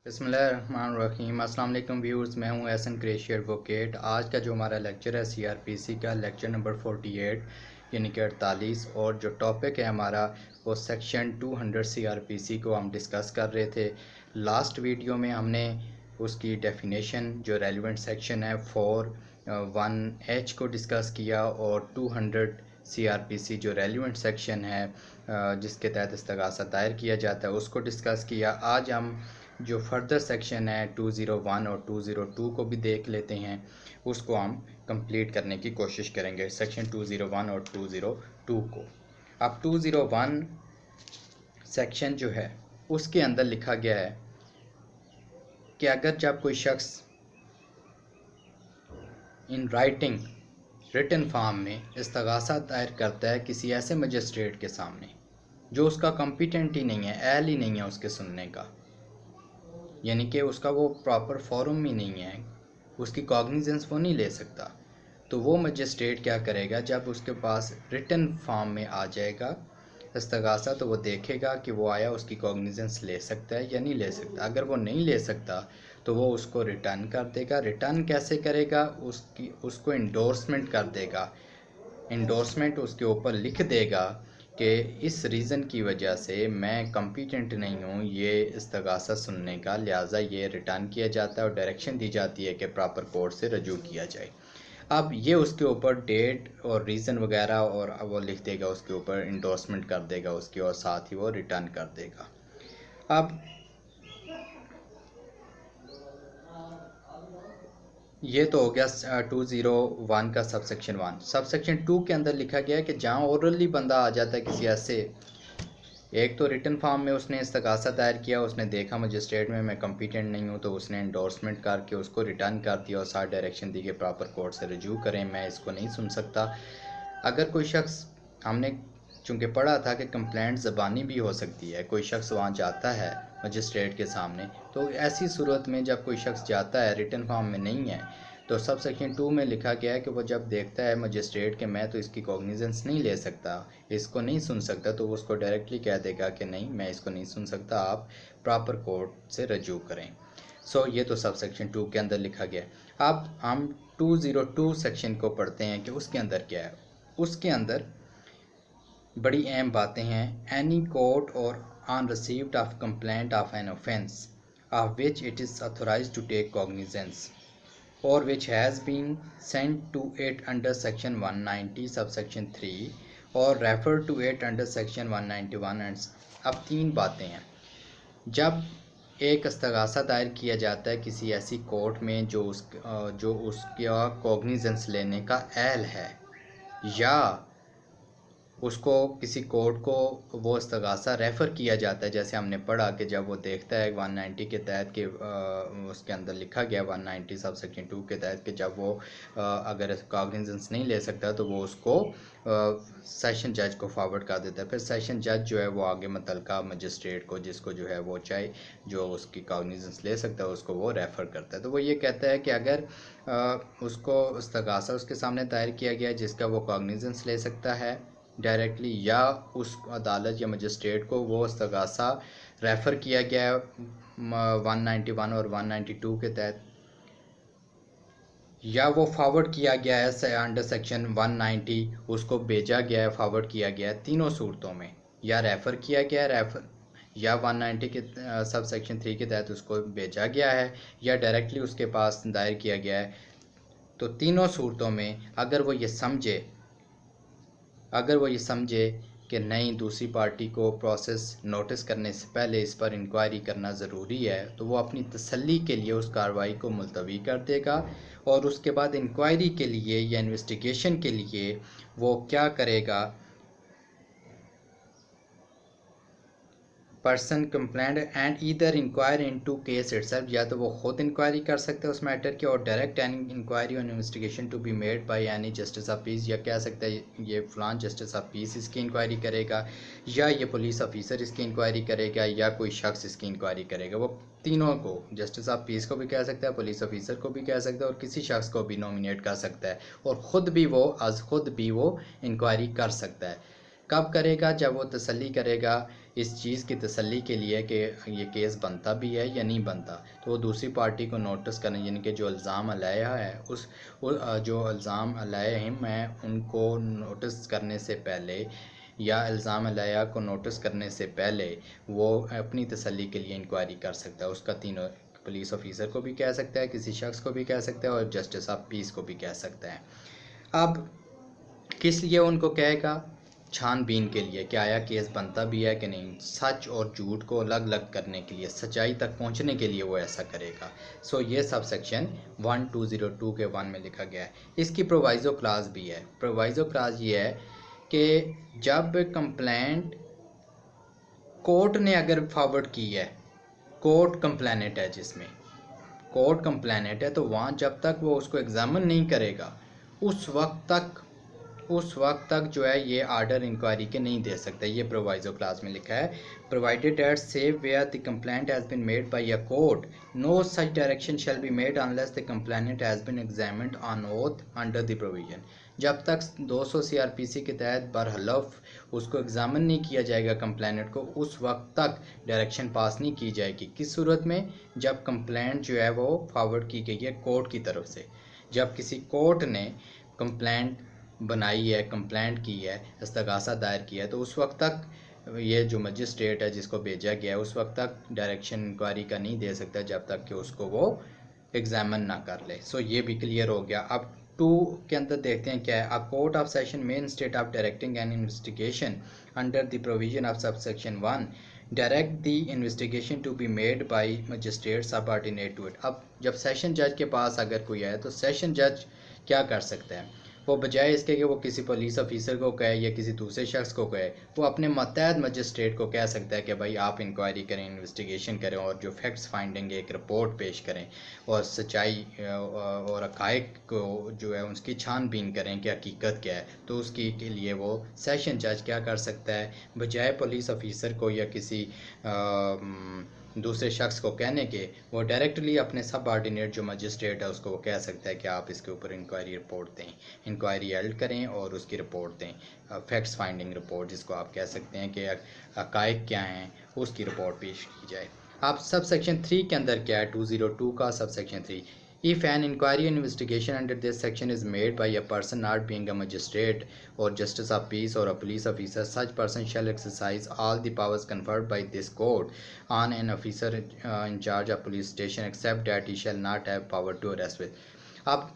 बिस्मिल्लाहिर्रहमानिर्रहीम। अस्सलाम वालेकुम व्यूअर्स, मैं हूं एहसन कुरैशी एडवोकेट। आज का जो हमारा लेक्चर है सीआरपीसी का लेक्चर नंबर 48 यानी कि 48, और जो टॉपिक है हमारा वो सेक्शन 200 सीआरपीसी को हम डिस्कस कर रहे थे। लास्ट वीडियो में हमने उसकी डेफिनेशन जो रेलिवेंट सेक्शन है 4(1)H को डिस्कस किया, और 200 सीआरपीसी जो रेलिवेंट सेक्शन है जिसके तहत इस्तगासा दायर किया जाता है उसको डिस्कस किया। आज हम जो फर्दर सेक्शन है 201 और 202 को भी देख लेते हैं, उसको हम कंप्लीट करने की कोशिश करेंगे, सेक्शन 201 और 202 को। अब 201 सेक्शन जो है उसके अंदर लिखा गया है कि अगर जब कोई शख्स इन राइटिंग रिटन फॉर्म में इस्तगासा दायर करता है किसी ऐसे मजिस्ट्रेट के सामने जो उसका कॉम्पिटेंट ही नहीं है, अहल ही नहीं है उसके सुनने का, यानी कि उसका वो प्रॉपर फॉरम ही नहीं है, उसकी कॉग्निजेंस वो नहीं ले सकता, तो वो मजिस्ट्रेट क्या करेगा, जब उसके पास रिटन फॉर्म में आ जाएगा इस्तगासा तो वो देखेगा कि वो आया उसकी कॉग्निजेंस ले सकता है या नहीं ले सकता। अगर वो नहीं ले सकता तो वो उसको रिटर्न कर देगा। रिटर्न कैसे करेगा, उसको इंडोर्समेंट कर देगा। इंडोर्समेंट उसके ऊपर लिख देगा कि इस रीज़न की वजह से मैं कॉम्पिटेंट नहीं हूँ ये इस्तगासा सुनने का, लिहाजा ये रिटर्न किया जाता है और डायरेक्शन दी जाती है कि प्रॉपर कोर्ट से रजू किया जाए। अब ये उसके ऊपर डेट और रीज़न वगैरह और वो लिख देगा, उसके ऊपर इंडोर्समेंट कर देगा उसकी, और साथ ही वो रिटर्न कर देगा। अब ये तो हो गया 201 का सबसेक्शन 1। सबसेक्शन 2 के अंदर लिखा गया है कि जहाँ ओरली बंदा आ जाता है किसी ऐसे, एक तो रिटन फॉर्म में उसने इस्तगासा दायर किया, उसने देखा मजिस्ट्रेट में मैं कॉम्पिटेंट नहीं हूँ, तो उसने इंडोर्समेंट करके उसको रिटर्न कर दिया और साथ डायरेक्शन दी कि प्रॉपर कोर्ट से रजू करें, मैं इसको नहीं सुन सकता। अगर कोई शख्स, हमने चूँकि पढ़ा था कि कंप्लेंट ज़बानी भी हो सकती है, कोई शख्स वहाँ जाता है मजिस्ट्रेट के सामने, तो ऐसी सूरत में जब कोई शख्स जाता है रिटन फॉर्म में नहीं है, तो सब सेक्शन 2 में लिखा गया है कि वो जब देखता है मजिस्ट्रेट के मैं तो इसकी कॉग्निजेंस नहीं ले सकता, इसको नहीं सुन सकता, तो उसको डायरेक्टली कह देगा कि नहीं मैं इसको नहीं सुन सकता, आप प्रॉपर कोर्ट से रजू करें। ये तो सब सेक्शन 2 के अंदर लिखा गया है। अब हम 202 सेक्शन को पढ़ते हैं कि उसके अंदर क्या है। उसके अंदर बड़ी अहम बातें हैं। एनी कोर्ट और on received of complaint of an offence of which it is authorised to take cognizance or which has been sent to it under section 190 subsection 3 or referred to it under section 191 and अब तीन बातें हैं। जब एक इस्तगासा दायर किया जाता है किसी ऐसी कोर्ट में जो उसका कॉग्निजेंस लेने का अहल है, या उसको किसी कोर्ट को वो इस्तगासा रेफ़र किया जाता है, जैसे हमने पढ़ा कि जब वो देखता है 190 के तहत के उसके अंदर लिखा गया 190 सब सेक्शन 2 के तहत कि जब वो अगर कॉग्निजेंस नहीं ले सकता तो वो उसको सेशन जज को फॉरवर्ड कर देता है। फिर सेशन जज जो है वो आगे मुतलका मजिस्ट्रेट को, जिसको जो है वो चाहे जो उसकी कॉग्निजेंस ले सकता है उसको वो रेफ़र करता है। तो वो ये कहता है कि अगर उसको इस्तगासा उसके सामने दायर किया गया जिसका वो कॉग्निजेंस ले सकता है डायरेक्टली, या उस अदालत या मजिस्ट्रेट को वो इस्तगासा रेफ़र किया गया है 191 और 192 के तहत, या वो फॉरवर्ड किया गया है अंडर सेक्शन 190, उसको भेजा गया है, फॉरवर्ड किया गया है, तीनों सूरतों में, या रेफ़र किया गया है, या 190 के सब सेक्शन 3 के तहत उसको भेजा गया है, या डायरेक्टली उसके पास दायर किया गया है, तो तीनों सूरतों में अगर वो ये समझे कि नहीं दूसरी पार्टी को प्रोसेस नोटिस करने से पहले इस पर इंक्वायरी करना ज़रूरी है, तो वो अपनी तसल्ली के लिए उस कार्रवाई को मुलतवी कर देगा, और उसके बाद इंक्वायरी के लिए या इन्वेस्टिगेशन के लिए वो क्या करेगा, person complaint and either inquire into case itself, या तो वो खुद इंक्वायरी कर सकते हैं उस मैटर की, और डायरेक्ट एनी इंक्वायरी और investigation to be made by any justice of peace, या कह सकता है ये फलान जस्टिस ऑफ पीस इसकी इंक्वायरी करेगा, या ये पुलिस ऑफिसर इसकी इंक्वायरी करेगा, या कोई शख्स इसकी इंक्वायरी करेगा। वो तीनों को, जस्टिस ऑफ पीस को भी कह सकता है, पुलिस ऑफिसर को भी कह सकता है, और किसी शख्स को भी नॉमिनेट कर सकता है, और ख़ुद भी वो इंक्वायरी कर सकता है। कब करेगा, जब वो तसल्ली करेगा इस चीज़ की तसल्ली के लिए कि ये केस बनता भी है या नहीं बनता, तो वो दूसरी पार्टी को नोटिस करें, यानी कि जो इल्ज़ाम अलैहा है जो इल्ज़ाम अलैहिम है उनको नोटिस करने से पहले या इल्ज़ाम अलैहा को नोटिस करने से पहले वो अपनी तसल्ली के लिए इंक्वायरी कर सकता है। उसका तीनों पुलिस ऑफिसर को भी कह सकता है, किसी शख्स को भी कह सकता है और जस्टिस ऑफ पीस को भी कह सकता है। अब किस लिए उनको कहेगा? छानबीन के लिए कि आया केस बनता भी है कि नहीं, सच और झूठ को अलग अलग करने के लिए, सच्चाई तक पहुंचने के लिए वो ऐसा करेगा। सो ये सब सेक्शन 1202 के 1 में लिखा गया है। इसकी प्रोवाइज़ो क्लास भी है। प्रोवाइज़ो क्लास ये है कि जब कंप्लेंट कोर्ट ने अगर फॉरवर्ड की है, कोर्ट कंप्लेनेंट है, जिसमें कोर्ट कंप्लेनेंट है, तो वहाँ जब तक वो उसको एग्जामिन नहीं करेगा उस वक्त तक जो है ये आर्डर इंक्वायरी के नहीं दे सकता। ये प्रोवाइजो क्लास में लिखा है, provided that save where the complaint has been made by a court no such direction shall be made unless the complainant has been examined on oath under the provision. जब तक 200 CRPC के तहत बरहलफ उसको examine नहीं किया जाएगा complainant को, उस वक्त तक डायरेक्शन पास नहीं की जाएगी। किस सूरत में? जब कंप्लेंट जो है वो फॉरवर्ड की गई है कोर्ट की तरफ से। जब किसी कोर्ट ने कंप्लेंट बनाई है, कंप्लेंट की है, इस्तगासा दायर किया है, तो उस वक्त तक ये जो मजिस्ट्रेट है जिसको भेजा गया है उस वक्त तक डायरेक्शन इंक्वायरी का नहीं दे सकता जब तक कि उसको वो एग्जामिन ना कर ले। सो ये भी क्लियर हो गया। अब 2 के अंदर देखते हैं क्या है। A court of session may instead of directing an investigation under the provision of sub section 1 direct the investigation to be made by magistrate subordinate to it. अब जब सेशन जज के पास अगर कोई है तो सेशन जज क्या कर सकता है? वो बजाय इसके कि वो किसी पुलिस ऑफिसर को कहे या किसी दूसरे शख्स को कहे, वो अपने मतहत मजिस्ट्रेट को कह सकता है कि भाई आप इंक्वायरी करें, इन्वेस्टिगेशन करें और जो फैक्ट्स फाइंडिंग एक रिपोर्ट पेश करें और सच्चाई और हक़ाइक़ को जो है उसकी छानबीन करें कि हकीकत क्या है। तो उसकी के लिए वो सेशन जज क्या कर सकता है, बजाय पुलिस ऑफिसर को या किसी दूसरे शख्स को कहने के, वो डायरेक्टली अपने सब ऑर्डिनेट जो मजिस्ट्रेट है उसको वो कह सकता है कि आप इसके ऊपर इंक्वायरी रिपोर्ट दें, इंक्वायरी हेल्ड करें और उसकी रिपोर्ट दें, फैक्ट्स फाइंडिंग रिपोर्ट जिसको आप कह सकते हैं कि हक़ाइक़ क्या हैं उसकी रिपोर्ट पेश की जाए। अब सब सेक्शन 3 के अंदर क्या है, 202 का sub section 3, if an inquiry or investigation under this section is made by a person not being a magistrate or justice of peace or a police officer, such person shall exercise all the powers conferred by this court on an officer in charge of police station except that he shall not have power to arrest with। अब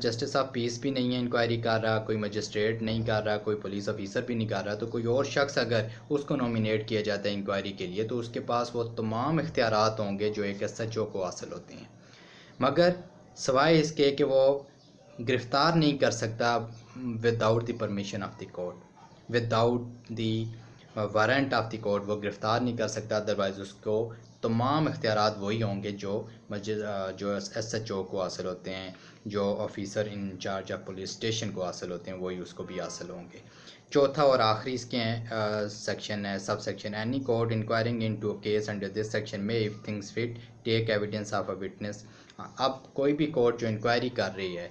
justice of piece भी नहीं है inquiry कर रहा, कोई magistrate नहीं कर रहा, कोई पुलिस ऑफिसर भी नहीं कर रहा, तो कोई और शख्स अगर उसको नॉमिनेट किया जाता है इंक्वायरी के लिए तो उसके पास वो तमाम इख्तियारात होंगे जो एक SHO को हासिल होते हैं, मगर सिवाय इसके कि वो गिरफ़्तार नहीं कर सकता without the permission of the court, without the warrant of the court वो गिरफ़्तार नहीं कर सकता। अदरवाइज़ उसको तमाम इख्तियारात वही होंगे जो SHO को हासिल होते हैं, जो officer in charge of police station को हासिल होते हैं, वही उसको भी हासिल होंगे। चौथा और आखिरी इसके सेक्शन है sub section, any court inquiring into a case under this section में if things fit take evidence of a witness. अब कोई भी कोर्ट जो इंक्वायरी कर रही है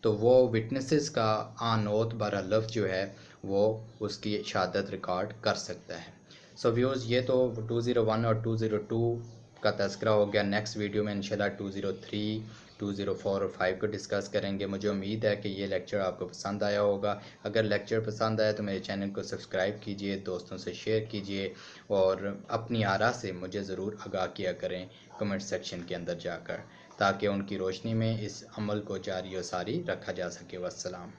तो वो विटनेसेस का ऑन ओथ बरहलफ जो है वो उसकी शहादत रिकॉर्ड कर सकता है। सो व्यूज़, ये तो 201 और 202 का तज़किरा हो गया। नेक्स्ट वीडियो में इंशाल्लाह 203, 204 और 5 को डिस्कस करेंगे। मुझे उम्मीद है कि ये लेक्चर आपको पसंद आया होगा। अगर लेक्चर पसंद आया तो मेरे चैनल को सब्सक्राइब कीजिए, दोस्तों से शेयर कीजिए और अपनी आरा से मुझे ज़रूर आगाह किया करें कमेंट सेक्शन के अंदर जाकर, ताकि उनकी रोशनी में इस अमल को जारी और सारी रखा जा सके। वस्सलाम।